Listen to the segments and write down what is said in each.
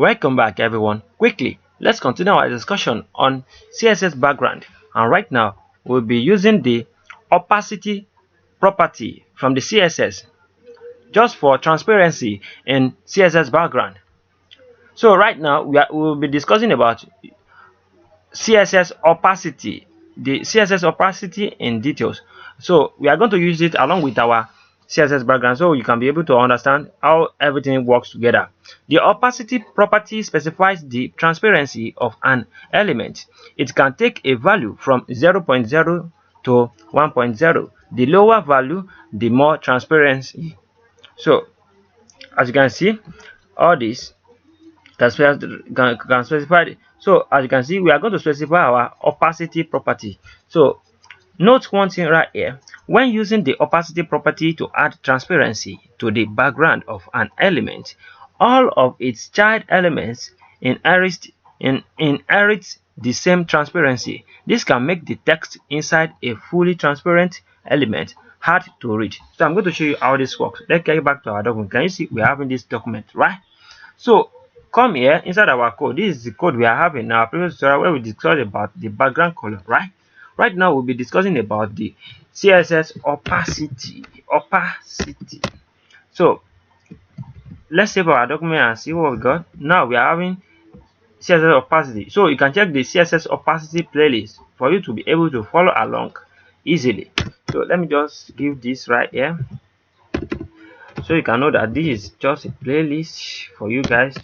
Welcome back everyone. Quickly, let's continue our discussion on CSS background, and right now we'll be using the opacity property from the CSS just for transparency in CSS background. So right now we'll be discussing about CSS opacity, the CSS opacity in details. So we are going to use it along with our CSS background so you can be able to understand how everything works together. The opacity property specifies the transparency of an element. It can take a value from 0.0 to 1.0. The lower value, the more transparency. So as you can see, all this can specify. So as you can see, we are going to specify our opacity property. So note one thing right here: when using the opacity property to add transparency to the background of an element, all of its child elements inherit the same transparency. This can make the text inside a fully transparent element hard to read. So I'm going to show you how this works. Let's get back to our document. Can you see we're having this document, right? So come here inside our code. This is the code we are having in our previous tutorial where we discussed about the background color, right? Right now we'll be discussing about the CSS opacity. So let's save our document and see what we got. Now we are having CSS opacity. So you can check the CSS opacity playlist for you to be able to follow along easily. So let me just give this right here so you can know that this is just a playlist for you guys.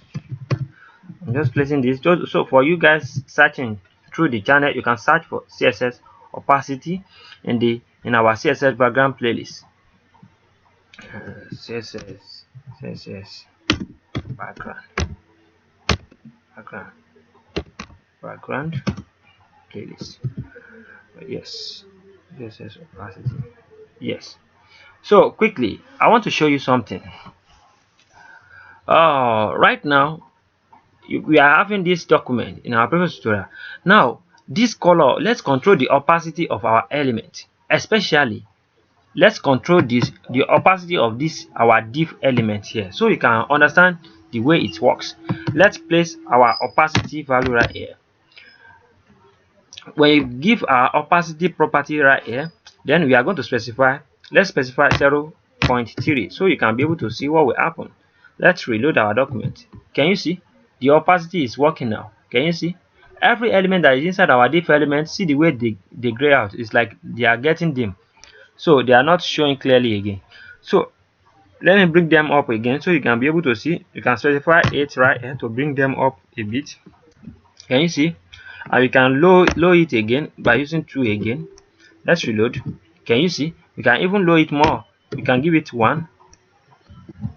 I'm just placing this so for you guys searching through the channel, you can search for CSS opacity in our CSS background playlist. CSS background playlist. Yes, CSS opacity. Yes. So quickly, I want to show you something. Right now we are having this document in our previous tutorial. Now this color, let's control the opacity of our element. Especially let's control the opacity of this our div element here so you can understand the way it works. Let's place our opacity value right here. When you give our opacity property right here, then we are going to specify, let's specify 0.3 so you can be able to see what will happen. Let's reload our document. Can you see the opacity is working now? Can you see every element that is inside our div element? See the way they gray out. It's like they are getting dim, so they are not showing clearly again. So let me bring them up again so you can be able to see. You can specify it right here to bring them up a bit. Can you see? And we can lower it again by using 2 again. Let's reload. Can you see? We can even lower it more. We can give it 1.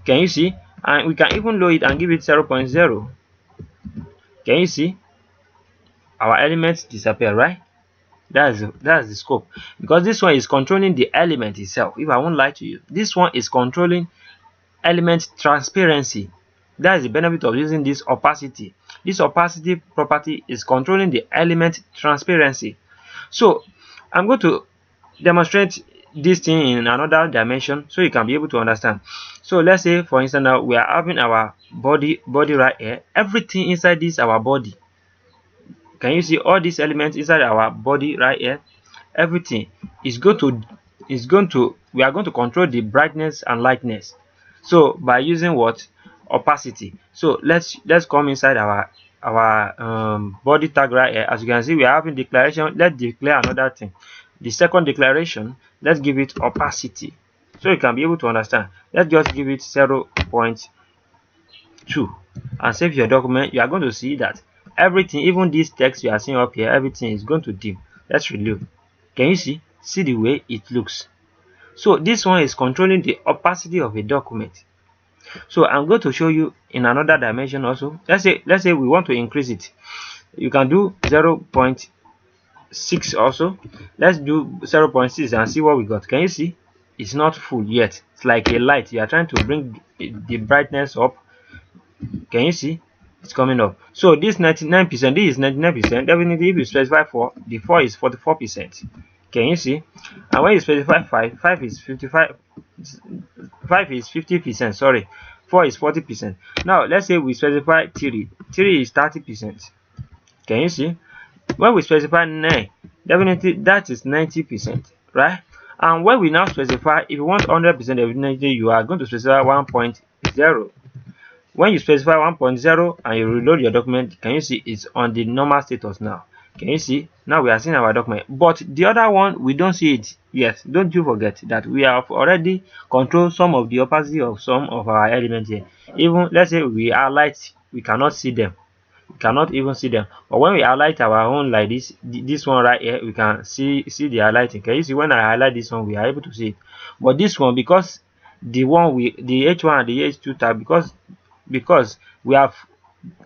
Can you see? And we can even lower it and give it 0.0. Can you see? Our elements disappear, right? That's the scope, because this one is controlling the element itself. If I won't lie to you, this one is controlling element transparency. That is the benefit of using this opacity. This opacity property is controlling the element transparency. So I'm going to demonstrate this thing in another dimension so you can be able to understand. So let's say for instance now we are having our body right here. Everything inside this our body. Can you see all these elements inside our body right here? Everything is going to we are going to control the brightness and lightness. So by using what? Opacity. So let's come inside our body tag right here. As you can see, we are having declaration. Let's declare another thing. The second declaration, let's give it opacity so you can be able to understand. Let's just give it 0.2 and save your document. You are going to see that everything, even this text you are seeing up here, everything is going to dim. Let's reload. Can you see the way it looks? So this one is controlling the opacity of a document. So I'm going to show you in another dimension also. Let's say we want to increase it. You can do 0.6 also. Let's do 0.6 and see what we got. Can you see? It's not full yet. It's like a light. You are trying to bring the brightness up. Can you see? It's coming up. So this 99%, this is 99%. Definitely if you specify 4, the 4 is 44%. Can you see? And when you specify 5 is 55. 5 is 50%. Sorry, 4 is 40%. Now let's say we specify 3. 3 is 30%. Can you see? When we specify 9, definitely that is 90%, right? And when we now specify, if you want 100% definitely you are going to specify 1.0. When you specify 1.0 and you reload your document, can you see it's on the normal status now? Can you see? Now we are seeing our document, but the other one we don't see it. Yes, don't you forget that we have already controlled some of the opacity of some of our elements here. Even let's say we highlight, we cannot see them. We cannot even see them. But when we highlight our own like this one right here, we can see the highlighting. Can you see? When I highlight this one, we are able to see it. But this one, because the H1 and the H2 tab, because we have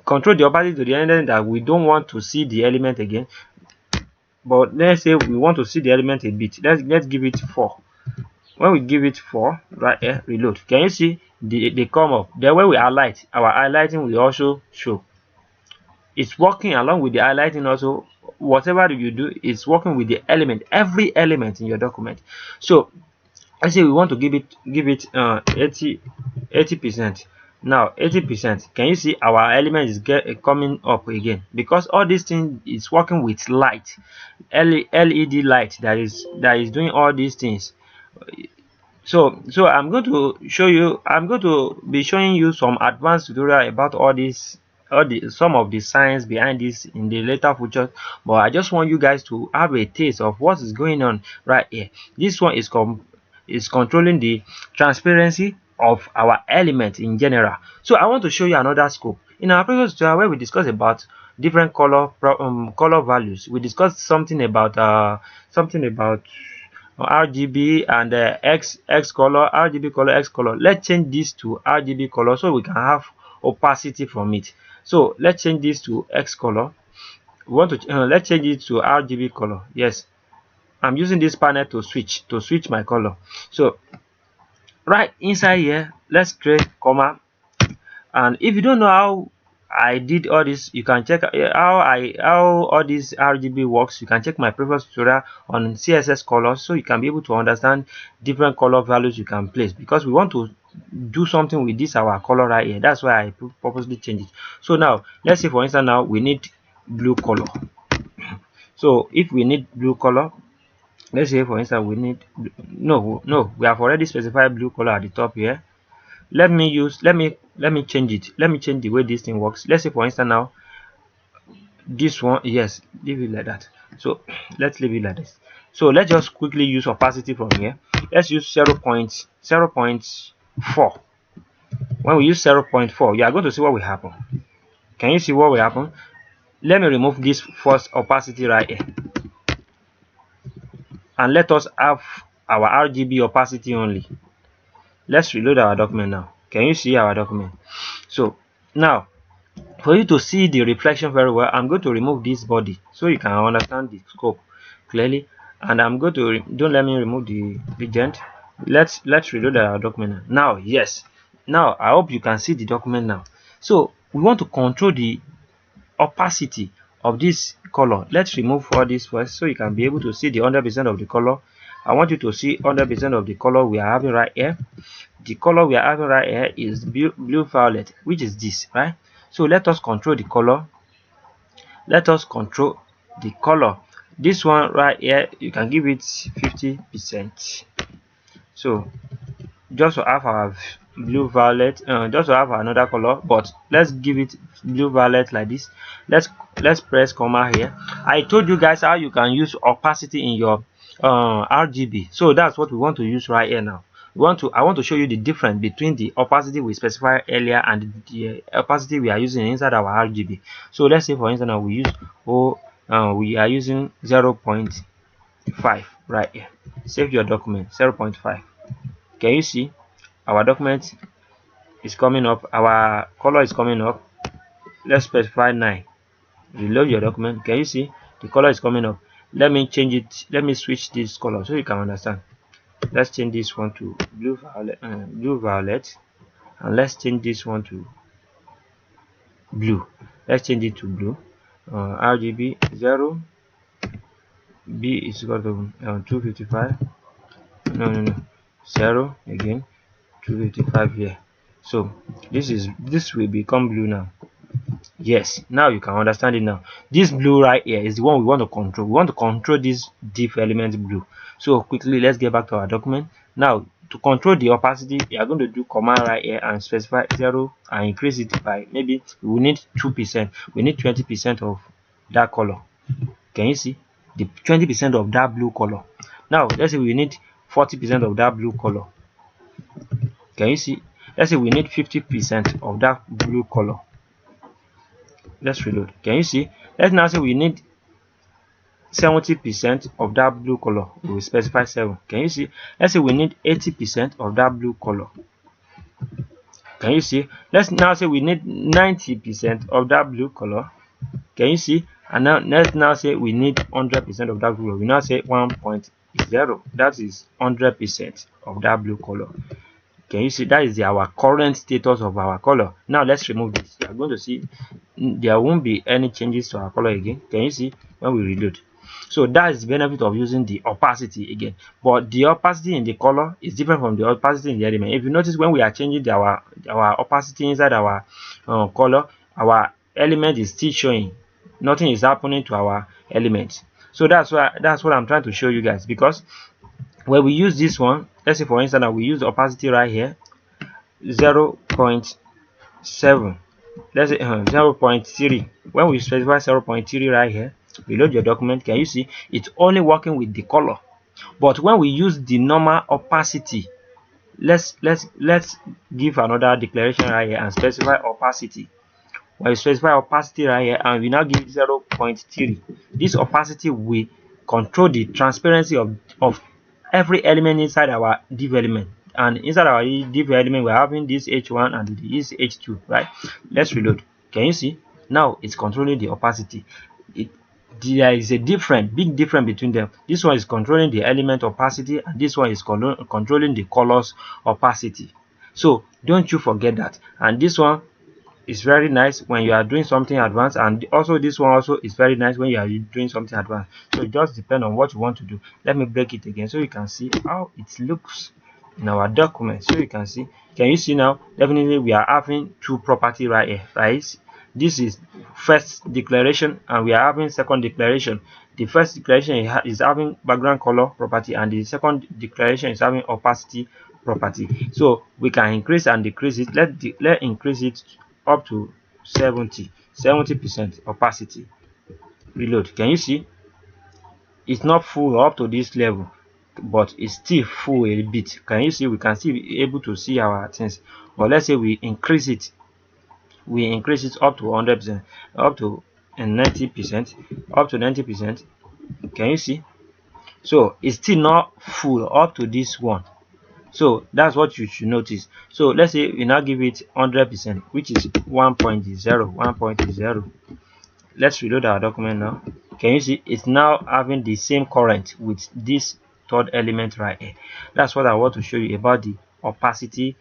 controlled the opacity to the end that we don't want to see the element again. But let's say we want to see the element a bit. Let's give it 4. When we give it 4 right here, reload. Can you see they come up? Then when we highlight, our highlighting will also show. It's working along with the highlighting also. Whatever you do, it's working with the element, every element in your document. So let's say we want to give it 80%. Now 80%, can you see our element is coming up again? Because all this thing is working with light, LED light that is doing all these things. So I'm going to show you, I'm going to be showing you some advanced tutorial about all this, some of the science behind this in the later future. But I just want you guys to have a taste of what is going on right here. This one is controlling the transparency of our element in general. So I want to show you another scope. In our previous tutorial where we discussed about different color values, we discussed something about RGB and X color, RGB color, X color. Let's change this to RGB color so we can have opacity from it. So let's change this to X color. We want to let's change it to RGB color. Yes, I'm using this panel to switch my color. So right inside here, let's create comma. And if you don't know how I did all this, you can check how all this RGB works. You can check my previous tutorial on CSS colors, so you can be able to understand different color values you can place, because we want to do something with this our color right here. That's why I purposely change it. So now let's say for instance now we need blue color. So if we need blue color, let's say for instance we need we have already specified blue color at the top here. Let me change it. Let me change the way this thing works. Let's say for instance now this one, yes, leave it like that. So let's leave it like this. So let's just quickly use opacity from here. Let's use 0.4. When we use 0.4, you are going to see what will happen. Can you see what will happen? Let me remove this first opacity right here, and let us have our RGB opacity only. Let's reload our document now. Can you see our document? So now for you to see the reflection very well, I'm going to remove this body so you can understand the scope clearly. And I'm going to don't let me remove the legend. Let's reload our document now. Yes, now I hope you can see the document now. So we want to control the opacity of this color. Let's remove all this first so you can be able to see the 100% of the color. I want you to see 100% of the color we are having right here. The color we are having right here is blue violet, which is this, right? So let us control the color. Let us control the color. This one right here, you can give it 50%. So just to have our blue violet, just to have another color, but let's give it blue violet like this. Let's press comma here. I told you guys how you can use opacity in your RGB. So that's what we want to use right here now. I want to show you the difference between the opacity we specified earlier and the opacity we are using inside our RGB. So let's say for instance now we are using 0.5 right here. Save your document. 0.5. Can you see our document is coming up, our color is coming up? Let's specify 9. Reload your document. Can you see the color is coming up? Let me change it. Let me switch this color so you can understand. Let's change this one to blue violet, and let's change this one to blue. Let's change it to blue. RGB 0, B is equal to 255. No, 0 again, 255 here. So this will become blue now. Yes, now you can understand it now. This blue right here is the one we want to control. We want to control this div element blue. So quickly, let's get back to our document. Now, to control the opacity, we are going to do command right here and specify 0 and increase it by, maybe we need 2%. We need 20% of that color. Can you see the 20% of that blue color? Now, let's say we need 40% of that blue color. Can you see? Let's say we need 50% of that blue color. Let's reload. Can you see? Let's now say we need 70% of that blue color. We will specify 7. Can you see? Let's say we need 80% of that blue color. Can you see? Let's now say we need 90% of that blue color. Can you see? And now let's now say we need 100% of that blue color. We now say 1.0. That is 100% of that blue color. Can you see? That is our current status of our color. Now let's remove this. You are going to see there won't be any changes to our color again. Can you see when we reload? So that is the benefit of using the opacity again. But the opacity in the color is different from the opacity in the element. If you notice, when we are changing our opacity inside our color, our element is still showing. Nothing is happening to our element. So that's what I'm trying to show you guys. Because when we use this one, let's say for instance we use the opacity right here 0.7, let's say 0.3. When we specify 0.3 right here, reload your document. Can you see it's only working with the color? But when we use the normal opacity, let's give another declaration right here and specify opacity. When you specify opacity right here and we now give 0.3, this opacity will control the transparency of every element inside our div element. And inside our div element, we're having this h1 and this h2, right? Let's reload. Can you see? Now it's controlling the opacity. There is a big difference between them. This one is controlling the element opacity, and this one is controlling the colors opacity. So don't you forget that. And this one is very nice when you are doing something advanced, and also this one also is very nice when you are doing something advanced. So it just depends on what you want to do. Let me break it again so you can see how it looks in our document. So you can see, can you see now? Definitely we are having two property right here, right? This is first declaration and we are having second declaration. The first declaration is having background color property, and the second declaration is having opacity property. So we can increase and decrease it. Let's increase it up to 70% opacity. Reload. Can you see? It's not full up to this level, but it's still full a bit. Can you see? We can still be able to see our things. But let's say we increase it. We increase it up to 100%, up to 90%, up to 90%. Can you see? So it's still not full up to this one. So that's what you should notice. So let's say we now give it 100%, which is 1.0. Let's reload our document now. Can you see it's now having the same current with this third element right here? That's what I want to show you about the opacity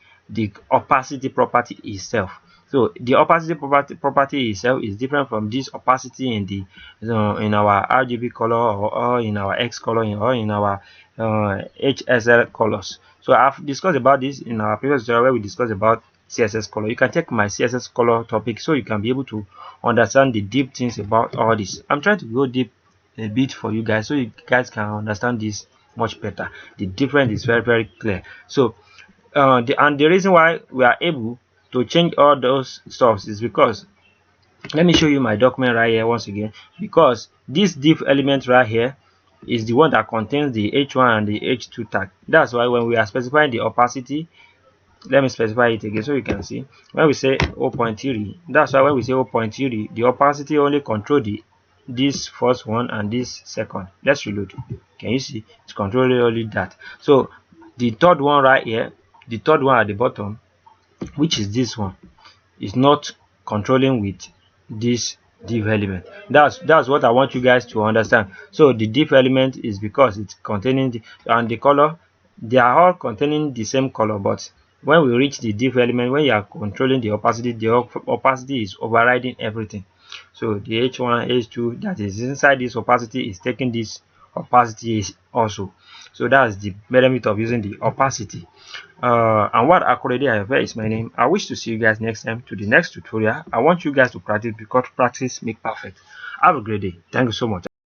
property itself. So the opacity property itself is different from this opacity in the in our RGB color, or in our X color, or in our HSL colors. So I've discussed about this in our previous tutorial where we discussed about CSS color. You can check my CSS color topic so you can be able to understand the deep things about all this. I'm trying to go deep a bit for you guys so you guys can understand this much better. The difference is very clear. So the reason why we are able to change all those stuffs is because, let me show you my document right here once again, because this div element right here is the one that contains the h1 and the h2 tag. That's why when we are specifying the opacity, let me specify it again so you can see. When we say 0.3, that's why when we say 0.3, the opacity only control this first one and this second. Let's reload. Can you see it's controlling only that? So the third one right here, the third one at the bottom, which is this one, is not controlling with this div element. That's what I want you guys to understand. So the div element is because it's containing and the color, they are all containing the same color, but when we reach the div element, when you are controlling the opacity is overriding everything. So the h1 h2 that is inside this opacity is taking this opacity is also. So that's the benefit of using the opacity. Anwar akorede ayofe is my name. I wish to see you guys next time to the next tutorial. I want you guys to practice because practice make perfect. Have a great day. Thank you so much.